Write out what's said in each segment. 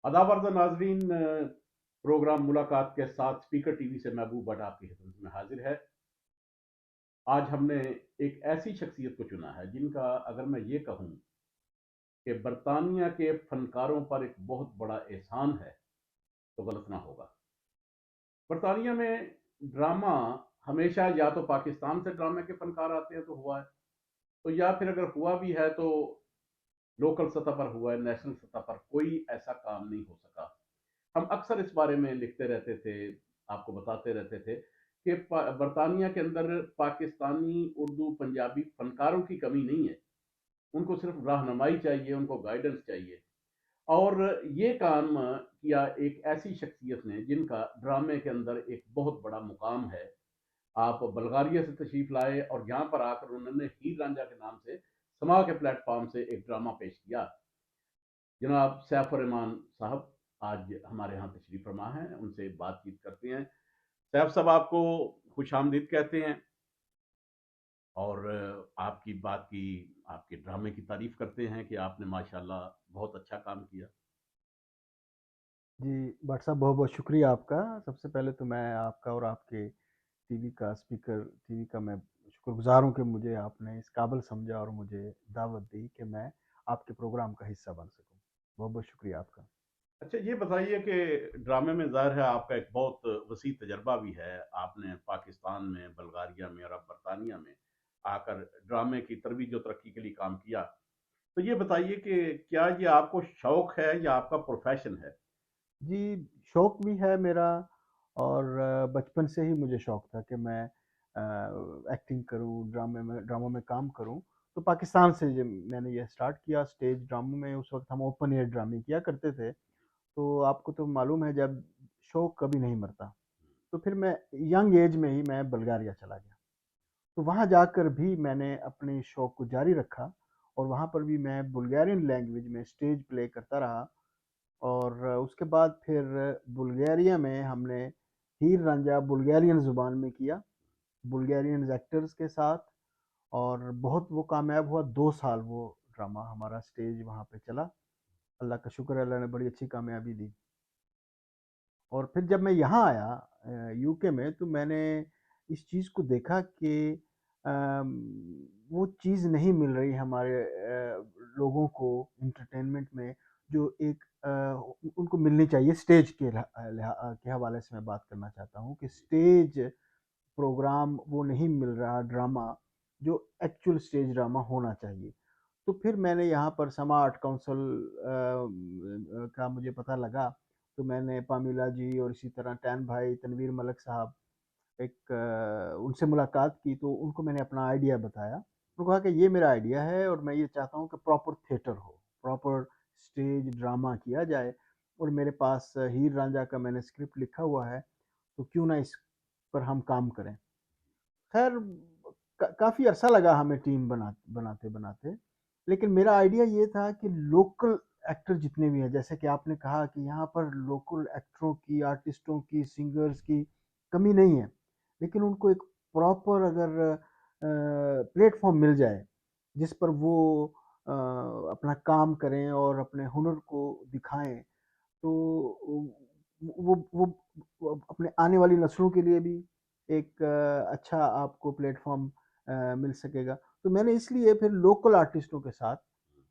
अदावर्द नाजरीन, प्रोग्राम मुलाकात के साथ स्पीकर टीवी से महबूब भट्ट आपकी खिदमत में हाजिर है। आज हमने एक ऐसी शख्सियत को चुना है जिनका, अगर मैं ये कहूँ कि बरतानिया के फनकारों पर एक बहुत बड़ा एहसान है, तो गलत ना होगा। बरतानिया में ड्रामा हमेशा या तो पाकिस्तान से ड्रामे के फनकार आते हैं तो हुआ है, तो या फिर अगर हुआ भी है तो लोकल सतह पर हुआ है, नेशनल सतह पर कोई ऐसा काम नहीं हो सका। हम अक्सर इस बारे में लिखते रहते थे, आपको बताते रहते थे कि बरतानिया के अंदर पाकिस्तानी उर्दू पंजाबी फनकारों की कमी नहीं है, उनको सिर्फ रहनुमाई चाहिए, उनको गाइडेंस चाहिए। और ये काम किया एक ऐसी शख्सियत ने जिनका ड्रामे के अंदर एक बहुत बड़ा मुकाम है। आप बल्गारिया से तशरीफ लाए और यहाँ पर आकर उन्होंने हीर रांझा के नाम से समा के प्लेटफॉर्म से एक ड्रामा पेश किया। जनाब सैफ रहमान साहब आज हमारे यहाँ तशरीफ फरमा है, उनसे बातचीत करते हैं। सैफ साहब आपको खुश आमदीद कहते हैं और आपकी बात की, आपके ड्रामे की तारीफ करते हैं कि आपने माशाल्लाह बहुत अच्छा काम किया। जी, भट्ट साहब बहुत बहुत शुक्रिया आपका। सबसे पहले तो मैं आपका और आपके टीवी का मैं शुक्रगुज़ार हूँ कि मुझे आपने इस काबिल समझा और मुझे दावत दी कि मैं आपके प्रोग्राम का हिस्सा बन सकूँ। बहुत बहुत शुक्रिया आपका। अच्छा, ये बताइए कि ड्रामे में ज़ाहिर है आपका एक बहुत वसी तजर्बा भी है। आपने पाकिस्तान में, बल्गारिया में और अब बरतानिया में आकर ड्रामे की तरवीज और तरक्की के लिए काम किया। तो ये बताइए कि क्या ये आपको शौक है या आपका प्रोफेशन है? जी, शौक भी है मेरा और बचपन से ही मुझे शौक था कि मैं एक्टिंग करूँ, ड्रामों में काम करूँ। तो पाकिस्तान से जब मैंने ये स्टार्ट किया स्टेज ड्रामों में, उस वक़्त हम ओपन एयर ड्रामे किया करते थे। तो आपको तो मालूम है जब शौक कभी नहीं मरता। तो फिर मैं यंग एज में ही मैं बुल्गारिया चला गया। तो वहाँ जाकर भी मैंने अपने शौक को जारी रखा और वहाँ पर भी मैं बुल्गारियन लैंग्वेज में स्टेज प्ले करता रहा और उसके बाद फिर बुल्गारिया में हमने हीर रांझा बुल्गारियन ज़ुबान में किया, बुल्गारियन एक्टर्स के साथ और बहुत वो कामयाब हुआ। 2 साल वो ड्रामा हमारा स्टेज वहाँ पे चला। अल्लाह का शुक्र है, अल्लाह ने बड़ी अच्छी कामयाबी दी। और फिर जब मैं यहाँ आया यूके में तो मैंने इस चीज़ को देखा कि वो चीज़ नहीं मिल रही हमारे लोगों को एंटरटेनमेंट में जो एक उनको मिलनी चाहिए स्टेज के हवाले से मैं बात करना चाहता हूँ कि स्टेज प्रोग्राम वो नहीं मिल रहा ड्रामा जो एक्चुअल स्टेज ड्रामा होना चाहिए। तो फिर मैंने यहाँ पर समा आर्ट काउंसिल का मुझे पता लगा। तो मैंने पामीला जी और इसी तरह टैन भाई तनवीर मलक साहब एक उनसे मुलाकात की तो उनको मैंने अपना आइडिया बताया। उन्होंने कहा कि ये मेरा आइडिया है और मैं ये चाहता हूँ कि प्रॉपर थिएटर हो, प्रॉपर स्टेज ड्रामा किया जाए और मेरे पास हीर रांझा का मैंने स्क्रिप्ट लिखा हुआ है, तो क्यों ना इस पर हम काम करें। खैर काफ़ी अरसा लगा हमें टीम बनाते-बनाते, लेकिन मेरा आइडिया ये था कि लोकल एक्टर जितने भी हैं, जैसे कि आपने कहा कि यहाँ पर लोकल एक्टरों की, आर्टिस्टों की, सिंगर्स की कमी नहीं है, लेकिन उनको एक प्रॉपर अगर प्लेटफ़ॉर्म मिल जाए, जिस पर वो अपना काम करें और अपने हुनर को दिखाएँ, तो वो अपने आने वाली नस्लों के लिए भी एक अच्छा आपको प्लेटफ़ॉर्म मिल सकेगा। तो मैंने इसलिए फिर लोकल आर्टिस्टों के साथ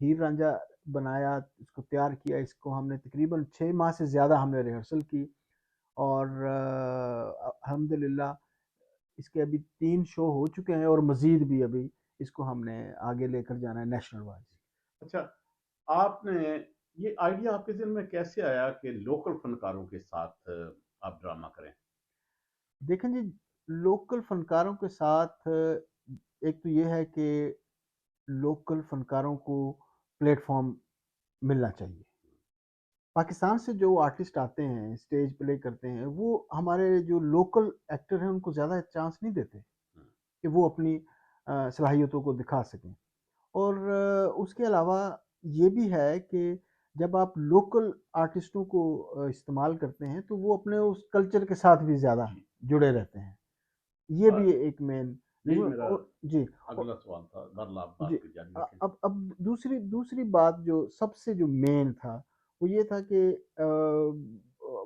हीर रांझा बनाया, इसको तैयार किया, इसको हमने तकरीबन 6 माह से ज़्यादा हमने रिहर्सल की और अल्हम्दुलिल्लाह इसके अभी 3 शो हो चुके हैं और मज़ीद भी अभी इसको हमने आगे लेकर जाना है नेशनल वाइज़। अच्छा, आपने ये आइडिया आपके ज़हन में कैसे आया कि लोकल फनकारों के साथ आप ड्रामा करें? देखें जी, लोकल फ़नकारों के साथ एक तो ये है कि लोकल फ़नकारों को प्लेटफ़ॉर्म मिलना चाहिए। पाकिस्तान से जो आर्टिस्ट आते हैं, स्टेज प्ले करते हैं, वो हमारे जो लोकल एक्टर हैं, उनको ज़्यादा चांस नहीं देते हुँ। कि वो अपनी सलाहियतों को दिखा सकें। और उसके अलावा ये भी है कि जब आप लोकल आर्टिस्टों को इस्तेमाल करते हैं, तो वो अपने उस कल्चर के साथ भी ज़्यादा जी। जुड़े रहते हैं। ये अ, भी एक मेन यही रीज़न मेरा और जी। अगला सवाल था। बहरहाल आप जी। बात को जारी रखें। अब दूसरी दूसरी बात जो सबसे जो मेन था, वो ये था कि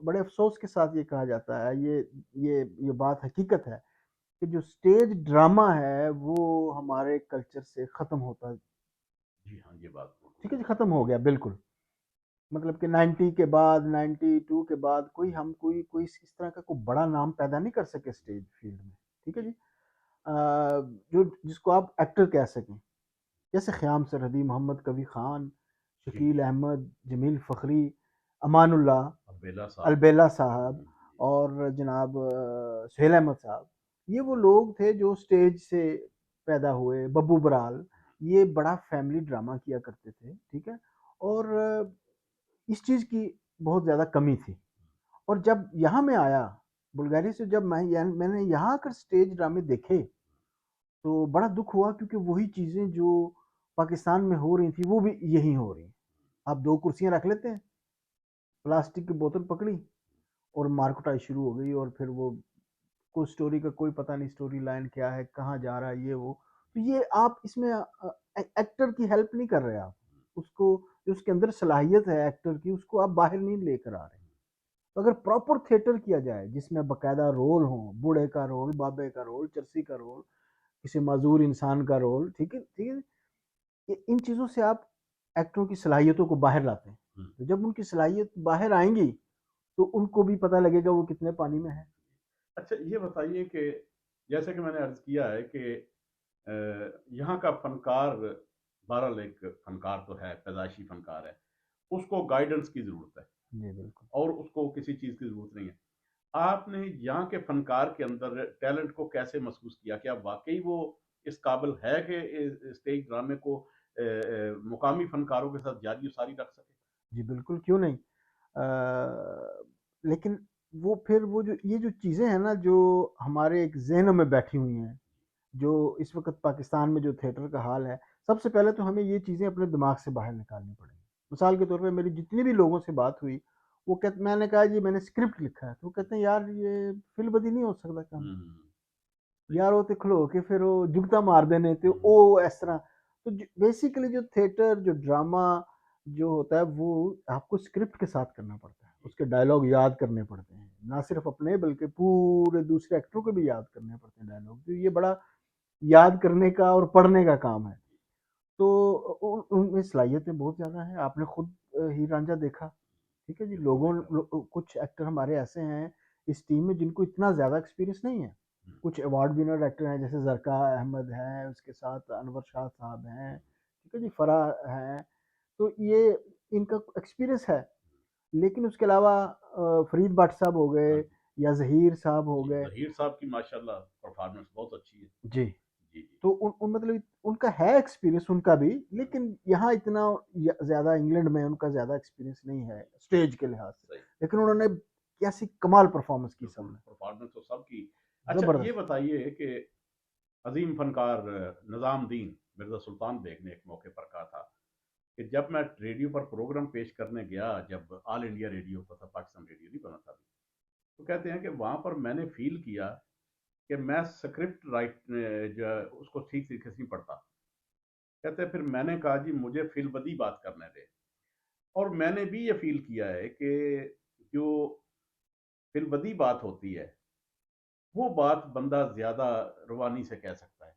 बड़े अफ़सोस के साथ ये कहा जाता है, ये बात हकीकत है कि जो स्टेज ड्रामा है, वो हमारे कल्चर से ख़त्म होता, जी हाँ, ये बात ठीक है बिल्कुल जी, ख़त्म हो गया बिल्कुल। मतलब कि 90 के बाद, 92 के बाद कोई हम कोई इस तरह का कोई बड़ा नाम पैदा नहीं कर सके स्टेज फ़ील्ड में, ठीक है जी। जो जिसको आप एक्टर कह सकें, जैसे ख़याम सरहदी, मोहम्मद कबीर ख़ान, जी, शकील अहमद, जमील फ़खरी, अमानुल्लाह, अलबेला साहब। अलबेला साहब जी, और जनाब सुहेल अहमद साहब, ये वो लोग थे जो स्टेज से पैदा हुए। बब्बू बराल, ये बड़ा फैमिली ड्रामा किया करते थे, ठीक है? और इस चीज़ की बहुत ज़्यादा कमी थी। और जब यहाँ मैं आया, बुल्गारिया से जब मैंने यहाँ आकर स्टेज ड्रामे देखे, तो बड़ा दुःख हुआ क्योंकि वही चीज़ें जो पाकिस्तान में हो रही थी, वो भी यहीं हो रही हैं। आप 2 कुर्सियाँ रख लेते हैं, प्लास्टिक की बोतल पकड़ी और मार कुटाई शुरू हो गई, और फिर वो कोई स्टोरी का कोई पता नहीं, स्टोरी लाइन क्या है, कहाँ जा रहा है, ये वो। तो ये आप इसमें एक्टर की हेल्प नहीं कर रहे आप। उसको, जो उसके अंदर सलाहियत है एक्टर की, उसको आप बाहर नहीं लेकर आ रहे। तो अगर प्रॉपर थिएटर किया जाए जिसमें बाकायदा रोल हो, बूढ़े का रोल, बाबे का रोल, चरसी का रोल, किसी माजूर इंसान का रोल, ठीक है, ठीक है, इन चीज़ों से आप एक्टरों की सलाहियतों को बाहर लाते हैं। हुँ। तो जब उनकी सलाहियत बाहर आएंगी तो उनको भी पता लगेगा वो कितने पानी में है। अच्छा, ये बताइए कि जैसे कि मैंने अर्ज़ किया है कि अ, यहाँ का फ़नकार बहरहाल एक फ़नकार तो है, पैदाइशी फ़नकार है, उसको गाइडेंस की ज़रूरत है जी बिल्कुल। और उसको किसी चीज़ की ज़रूरत नहीं है। आपने यहाँ के फ़नकार के अंदर टैलेंट को कैसे महसूस किया? क्या वाक़ई वो इस काबिल है कि स्टेज ड्रामे को मुकामी फ़नकारों के साथ जारी-ओ-सारी रख सके? जी बिल्कुल, क्यों नहीं। लेकिन वो फिर वो जो ये जो चीज़ें हैं ना, जो हमारे एक ज़हनों में बैठी हुई हैं, जो इस वक़्त पाकिस्तान में जो थिएटर का हाल है, सबसे पहले तो हमें ये चीज़ें अपने दिमाग से बाहर निकालनी पड़ेंगी। मिसाल के तौर पे मेरी जितनी भी लोगों से बात हुई, वो कहते, मैंने कहा जी मैंने स्क्रिप्ट लिखा है, तो वो कहते हैं यार ये फ़िल्म-बदी नहीं हो सकदा काम। हुँ, हुँ, हुँ। सही। यार वो तो खलो के फिर वो जुगता मार देने ते हुँ, हुँ। ओ इस तरह। तो बेसिकली जो थिएटर, जो ड्रामा जो होता है, वो आपको स्क्रिप्ट के साथ करना पड़ता है, जी, उसके डायलॉग याद करने पड़ते हैं, ना सिर्फ अपने बल्कि पूरे दूसरे एक्टरों को भी याद करने पड़ते हैं डायलॉग। तो ये बड़ा याद करने का और पढ़ने का काम है। तो उनमें सलाहियतें बहुत ज़्यादा हैं। आपने खुद हीर रांझा देखा, ठीक है जी। बिल्कुल देखा। कुछ एक्टर हमारे ऐसे हैं इस टीम में जिनको इतना ज़्यादा एक्सपीरियंस नहीं है। हुँ, कुछ अवार्ड विनर एक्टर हैं, जैसे ज़रका अहमद हैं, उसके साथ अनवर शाह साहब हैं, ठीक है जी, फराह हैं। तो ये इनका एक्सपीरियंस है। लेकिन उसके अलावा फरीद भट्ट साहब हो गए हाँ जी। या ज़हीर साहब हो जी, गए। ज़हीर साहब की माशाल्लाह परफ़ॉर्मेंस बहुत अच्छी है। जी। जी, जी। तो उन मतलब उनका है एक्सपीरियंस उनका भी, हुँ, लेकिन यहाँ इतना ज़्यादा इंग्लैंड में उनका ज़्यादा एक्सपीरियंस नहीं है स्टेज के लिहाज से। सही। लेकिन उन्होंने कैसी कमाल परफॉर्मेंस की बिल्कुल, सबने, परफ़ॉर्मेंस तो सबकी। अच्छा, ये ज़बरदस्त। बताइए कि अज़ीम फ़नकार निज़ामुद्दीन मिर्ज़ा सुल्तान बेग ने एक मौके पर कहा था कि जब मैं रेडियो पर प्रोग्राम पेश करने गया, जब ऑल इंडिया रेडियो होता था, पाकिस्तान रेडियो नहीं बना था अभी, तो कहते हैं कि वहाँ पर मैंने फ़ील किया कि मैं स्क्रिप्ट जो है उसको ठीक तरीके से नहीं पढ़ता। कहते हैं फिर मैंने कहा जी मुझे फ़िल्म-बदी बात करने दें, और मैंने भी ये फ़ील किया है कि जो फ़िल्म-बदी बात होती है, वो बात बंदा ज़्यादा रवानी से कह सकता है।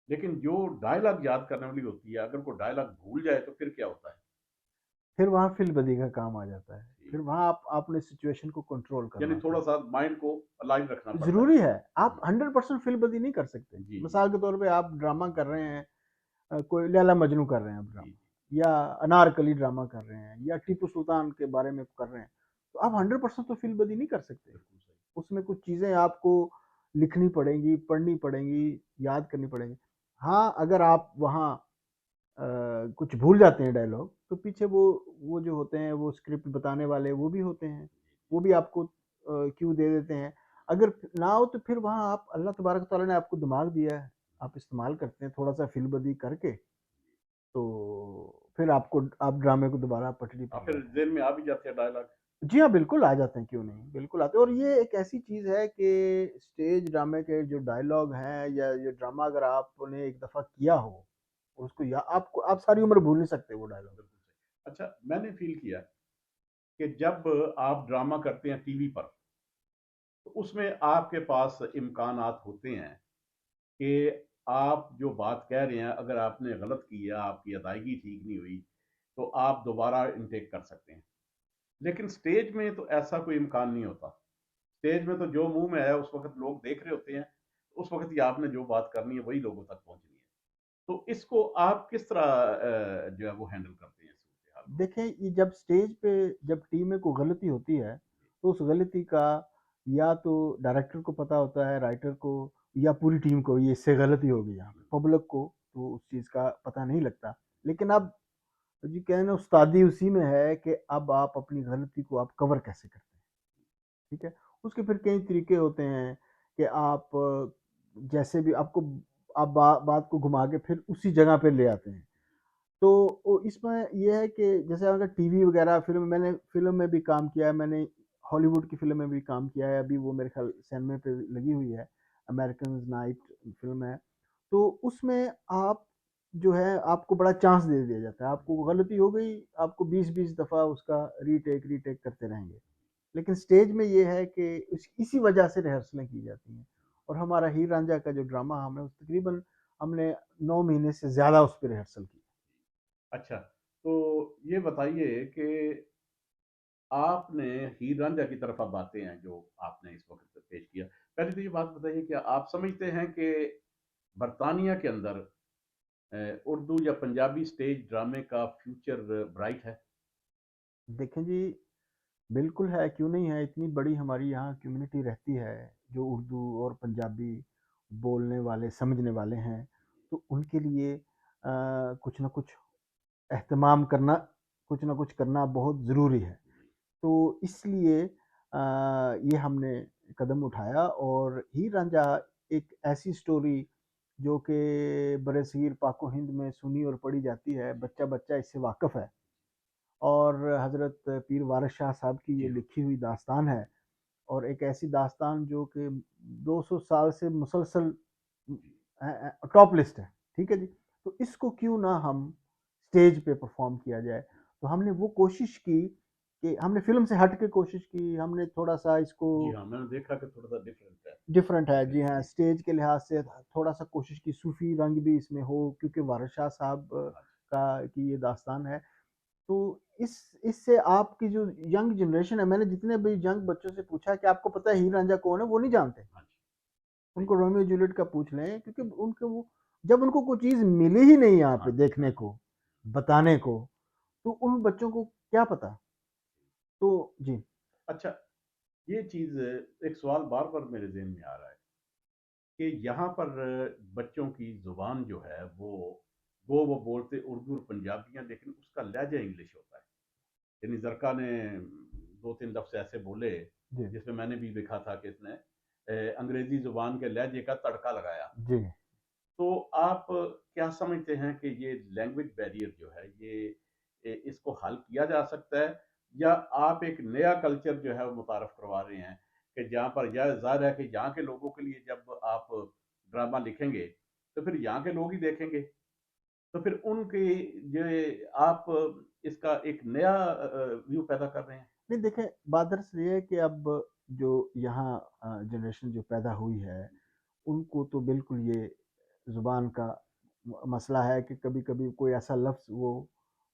लेकिन जो डायलॉग याद करने वाली होती है, अगर कोई डायलॉग भूल जाए तो फिर क्या होता है? फिर वहाँ फ़िल्म-बदी का काम आ जाता है। जी, फिर वहाँ आप आपने सिचुएशन को कंट्रोल करना यानी होता है। थोड़ा-सा माइंड को अलाइन रखना पड़ता है। ज़रूरी है, आप हुँ, 100% फ़िल्म-बदी नहीं कर सकते। जी, जी, मिसाल के तौर पे आप ड्रामा कर रहे हैं, कोई लैला मजनू कर रहे हैं आप जी, ड्रामा, जी, या अनारकली ड्रामा कर रहे हैं, या टीपू सुल्तान के बारे में कर रहे हैं, तो आप 100% तो फ़िल्म-बदी नहीं कर सकते। बिल्कुल सही। उसमें कुछ चीज़ें आपको लिखनी पड़ेंगी, पढ़नी पड़ेंगी, याद करनी पड़ेंगी। हाँ, अगर आप वहाँ कुछ भूल जाते हैं डायलॉग, तो पीछे वो जो होते हैं, वो स्क्रिप्ट बताने वाले वो भी होते हैं, वो भी आपको क्यू दे देते हैं। अगर ना हो तो फिर वहाँ आप, अल्लाह तबारक व तआला ने आपको दिमाग दिया है, आप इस्तेमाल करते हैं थोड़ा-सा फ़िल्म-बदी करके, तो फिर आप ड्रामे को दोबारा पटरी पर फिर लाते हैं। ज़हन में आ भी जाते हैं डायलॉग। जी हाँ, बिल्कुल आ जाते हैं, क्यों हुँ, नहीं? बिल्कुल आते हैं, और ये एक ऐसी चीज़ है कि स्टेज ड्रामे के जो डायलॉग हैं, या ये ड्रामा अगर आपने एक दफ़ा किया हो, और उसको या आप सारी उम्र भूल नहीं सकते वो डायलॉग। बिल्कुल सही। अच्छा, मैंने फ़ील किया कि जब आप ड्रामा करते हैं टीवी पर, तो उसमें आपके पास इम्कानात होते हैं कि आप जो बात कह रहे हैं, अगर आपने गलत किया, आपकी अदायगी ठीक नहीं हुई, तो आप दोबारा इनटेक कर सकते हैं। लेकिन स्टेज में तो ऐसा कोई इम्कान नहीं होता। स्टेज में तो जो मुंह में आया उस वक्त लोग देख रहे होते हैं, उस वक्त ही आपने जो बात करनी है वही लोगों तक पहुंचनी है। तो इसको आप किस तरह जो है वो हैंडल करते हैं इस सूरत हाल को? देखें, ये जब स्टेज पे जब टीम में कोई गलती होती है, तो उस गलती का या तो डायरेक्टर को पता होता है, राइटर को, या पूरी टीम को, ये इससे गलती हो गई यहाँ पे। पब्लिक को तो उस चीज़ का पता नहीं लगता। लेकिन अब जी कहते हैं ना, उस्तादी उसी में है कि अब आप अपनी गलती को आप कवर कैसे करते हैं, ठीक है? उसके फिर कई तरीके होते हैं कि आप जैसे भी आपको आप बात को घुमा के फिर उसी जगह पे ले आते हैं। तो इसमें ये है कि जैसे अगर टीवी वगैरह फ़िल्म, मैंने फ़िल्म में भी काम किया है, मैंने हॉलीवुड की फ़िल्म में भी काम किया है, अभी वो मेरे ख़्याल सिनेमा पे लगी हुई है, अमेरिकन्स नाइट फ़िल्म है। तो उसमें आप जो है, आपको बड़ा चांस दे दिया जाता है, आपको गलती हो गई, आपको 20-20 दफ़ा उसका रीटेक करते रहेंगे। लेकिन स्टेज में ये है कि इसी वजह से रिहर्सलें की जाती हैं। और हमारा हीर रांझा का जो ड्रामा तकरीबन हमने 9 महीने से ज़्यादा उस पे रिहर्सल की। अच्छा, तो ये बताइए कि आपने हीर रांझा की तरफ अब आते हैं जो आपने इस वक्त पेश किया। पहले तो ये बात बताइए, क्या आप समझते हैं कि बरतानिया के अंदर उर्दू या पंजाबी स्टेज ड्रामे का फ्यूचर ब्राइट है? देखें जी, बिल्कुल है, क्यों नहीं है? इतनी बड़ी हमारी यहाँ कम्युनिटी रहती है, जो उर्दू और पंजाबी बोलने वाले, समझने वाले हैं, तो उनके लिए कुछ न कुछ एहतमाम करना, कुछ न कुछ करना बहुत ज़रूरी है। तो इसलिए ये हमने कदम उठाया, और हीर रांझा एक ऐसी स्टोरी जो कि बरसगीर पाक व हिंद में सुनी और पढ़ी जाती है, बच्चा-बच्चा इससे वाक़िफ़ है। और हज़रत पीर वारिस शाह साहब की जी ये हाँ। लिखी हुई दास्तान है, और एक ऐसी दास्तान जो कि 200 साल से मुसलसल टॉप लिस्ट है, ठीक है जी? तो इसको क्यों ना हम स्टेज पे परफ़ॉर्म किया जाए? तो हमने वो कोशिश की कि हमने फ़िल्म से हट के कोशिश की, हमने थोड़ा-सा इसको जी हाँ, मैंने देखा कि थोड़ा-सा डिफरेंट है। डिफरेंट है, जी स्टेज हाँ, जी, स्टेज के लिहाज से थोड़ा-सा कोशिश की, सूफ़ी रंग भी इसमें हो, क्योंकि वारिस शाह साहब हाँ जी। का की ये दास्तान है। तो इस इससे आपकी जो यंग जनरेशन है, मैंने जितने भी यंग बच्चों से पूछा कि आपको पता है हीर रांझा कौन है? वो नहीं जानते। हाँ जी, सही उनको है। रोमियो जूलियट का पूछ लें, क्योंकि उनके वो जब उनको कोई चीज़ मिली ही नहीं यहाँ हाँ पे जी, हाँ देखने जी। को, बताने को, तो उन बच्चों को क्या पता? तो जी। अच्छा, ये चीज़, एक सवाल बार-बार मेरे ज़हन में आ रहा है कि यहाँ पर बच्चों की ज़ुबान जो है वो बोलते उर्दू और पंजाबी हैं, लेकिन उसका लहज़ा इंग्लिश होता है। यानी ज़रका ने 2-3 लफ्ज़ ऐसे बोले, जी, जिसमें मैंने भी देखा था कि इसने अंग्रेज़ी ज़ुबान के लहज़े का तड़का लगाया। जी। तो आप क्या समझते हैं कि ये लैंग्वेज बैरियर जो है, ये इसको हल किया जा सकता है, या आप एक नया कल्चर जो है वो मुतारफ़ करवा रहे हैं कि जहाँ पर यह ज़ाहिर है कि यहाँ के लोगों के लिए जब आप ड्रामा लिखेंगे, तो फिर यहाँ के लोग ही देखेंगे। तो फिर उनकी ये आप इसका एक नया व्यू पैदा कर रहे हैं। नहीं, देखें, बात दरअसल ये है कि अब जो यहाँ जनरेशन जो पैदा हुई है, उनको तो बिल्कुल ये ज़ुबान का मसला है कि कभी-कभी कोई ऐसा लफ्ज़ वो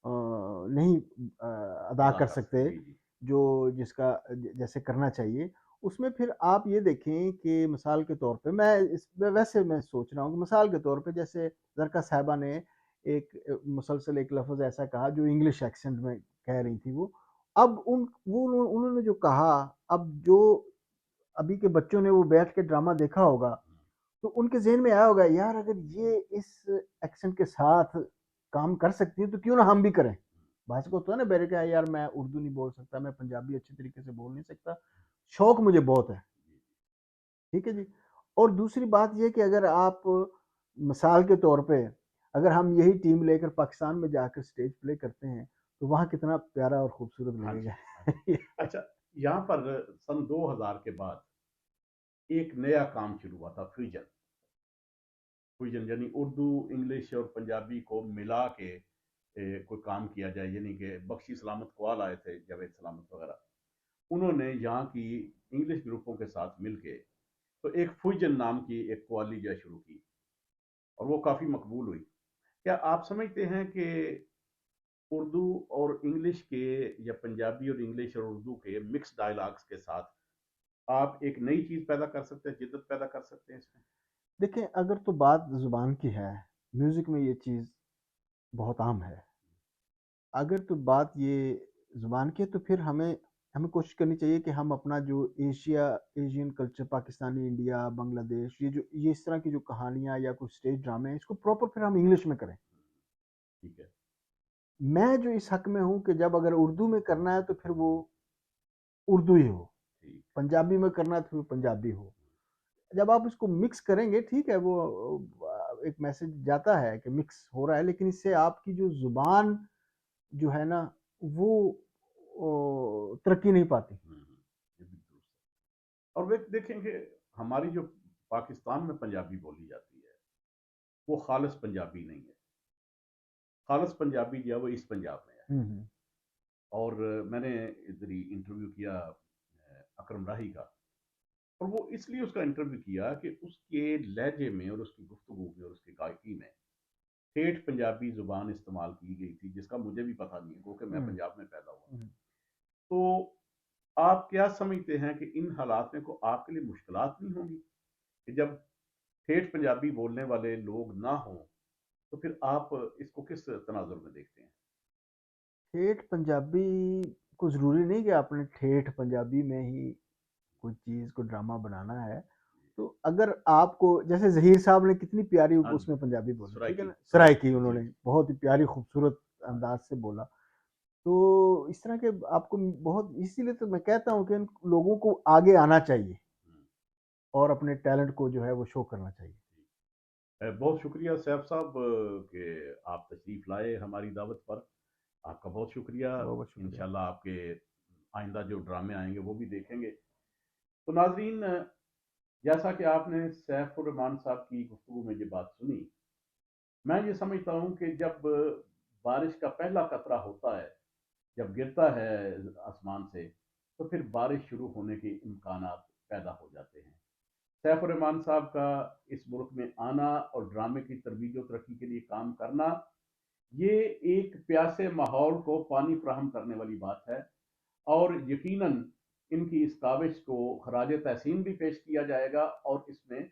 अ, नहीं अदा अदा कर कर सकते, सकते जी, जी। जो जिसका जैसे करना चाहिए। उसमें फिर आप ये देखें कि मिसाल के तौर पे वैसे मैं सोच रहा हूँ कि मिसाल के तौर पे जैसे ज़रका साहिबा ने एक मुसलसल एक लफ्ज़ ऐसा कहा जो इंग्लिश एक्सेंट में कह रही थी वो। अब उन्होंने जो कहा, अब जो अभी के बच्चों ने वो बैठ के ड्रामा देखा होगा, तो उनके ज़हन में आया होगा, यार अगर ये इस एक्सेंट के साथ काम कर सकती है, तो क्यों ना हम भी करें। भाषा को होता है ना, बैठ के यार मैं उर्दू नहीं बोल सकता, मैं पंजाबी अच्छी तरीके से बोल नहीं सकता, शौक मुझे बहुत है, ठीक है जी। और दूसरी बात ये कि अगर आप मिसाल के तौर पे, अगर हम यही टीम लेकर पाकिस्तान में जाकर स्टेज प्ले करते हैं, तो वहाँ कितना प्यारा और खूबसूरत हाँ जी, लगेगा। हाँ जी। अच्छा, यहाँ पर सन 2000 के बाद एक नया काम शुरू हुआ था, फ्यूजन। फ्यूजन यानी उर्दू, इंग्लिश और पंजाबी को मिला के कोई काम किया जाए, यानी कि बख्शी सलामत कवाल आए थे, जावेद सलामत वगैरह, उन्होंने यहाँ की इंग्लिश ग्रुपों के साथ मिलके तो एक फुजन नाम की एक कवाली जो है शुरू की, और वो काफ़ी मकबूल हुई। क्या आप समझते हैं कि उर्दू और इंग्लिश के, या पंजाबी और इंग्लिश और उर्दू के मिक्स डायलॉग्स के साथ आप एक नई चीज़ पैदा कर सकते हैं, जिद्दत पैदा कर सकते हैं इसमें? देखें, अगर तो बात ज़ुबान की है, म्यूज़िक में ये चीज़ बहुत आम है। अगर तो बात ये ज़ुबान की है, तो फिर हमें हमें कोशिश करनी चाहिए कि हम अपना जो Asian culture, Pakistani, India, Bangladesh, ये इस तरह की जो कहानियाँ या कुछ स्टेज ड्रामे हैं, इसको प्रॉपर फिर हम इंग्लिश में करें। ठीक है। मैं जो इस हक में हूँ कि जब अगर उर्दू में करना है तो फिर वो उर्दू ही हो, ठीक। पंजाबी में करना है तो फिर पंजाबी हो। जब आप इसको मिक्स करेंगे, ठीक है, वो एक मैसेज जाता है कि मिक्स हो रहा है, लेकिन इससे आपकी जो ज़ुबान जो है ना, वो तरक्की नहीं पाती। ये भी दुरुस्त है। और वे देखेंगे, हमारी जो पाकिस्तान में पंजाबी बोली जाती है, वो खालिस पंजाबी नहीं है। खालिस पंजाबी जो है वो ईस्ट पंजाब में है। हुँ, हुँ। और मैंने इधर ही इंटरव्यू किया अकरम राही का, और वो इसलिए उसका इंटरव्यू किया कि उसके लहजे में और उसकी गुफ्तगू में और उसकी गायकी में ठेठ पंजाबी जुबान इस्तेमाल की गई थी, जिसका मुझे भी पता नहीं है, क्योंकि मैं हुँ, पंजाब में पैदा हुआ। हुँ। तो आप क्या समझते हैं कि इन हालात में को आपके लिए मुश्किलात नहीं होंगी कि जब ठेठ पंजाबी बोलने वाले लोग ना हों, तो फिर आप इसको किस तनाजुर में देखते हैं? ठेठ पंजाबी को ज़रूरी नहीं कि आपने ठेठ पंजाबी में ही कोई चीज़ को ड्रामा बनाना है। तो अगर आपको, जैसे ज़हीर साहब ने कितनी प्यारी हाँ जी। उसमें पंजाबी बोली, ठीक है सराइकी ना? सराइकी, सराइकी जी उन्होंने जी। बहुत ही प्यारी खूबसूरत हाँ। अंदाज़ से बोला। तो इस तरह के आपको बहुत, इसीलिए तो मैं कहता हूँ कि इन लोगों को आगे आना चाहिए हम्म, और अपने टैलेंट को जो है वो शो करना चाहिए। जी। बहुत शुक्रिया सैफ साहब कि आप तशरीफ़ लाए हमारी दावत पर। आपका बहुत शुक्रिया। बहुत-बहुत शुक्रिया। इंशाल्लाह आपके आइंदा जो ड्रामे आएंगे वो भी देखेंगे। तो नाजरीन, जैसा कि आपने सैफुर रहमान साहब की गुफ्तगू में ये बात सुनी, मैं ये समझता हूँ कि जब बारिश का पहला कतरा होता है, जब गिरता है आसमान से, तो फिर बारिश शुरू होने के इम्कान पैदा हो जाते हैं। सैफुर रहमान साहब का इस मुल्क में आना और ड्रामे की तरवीज और तरक्की के लिए काम करना, ये एक प्यासे माहौल को पानी फ्राहम करने वाली बात है। और यकीनन इनकी इस काविश को खराज तहसीन भी पेश किया जाएगा, और इसमें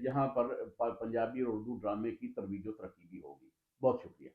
यहाँ पर पंजाबी और उर्दू ड्रामे की तरवीज तरक्की भी होगी। बहुत शुक्रिया।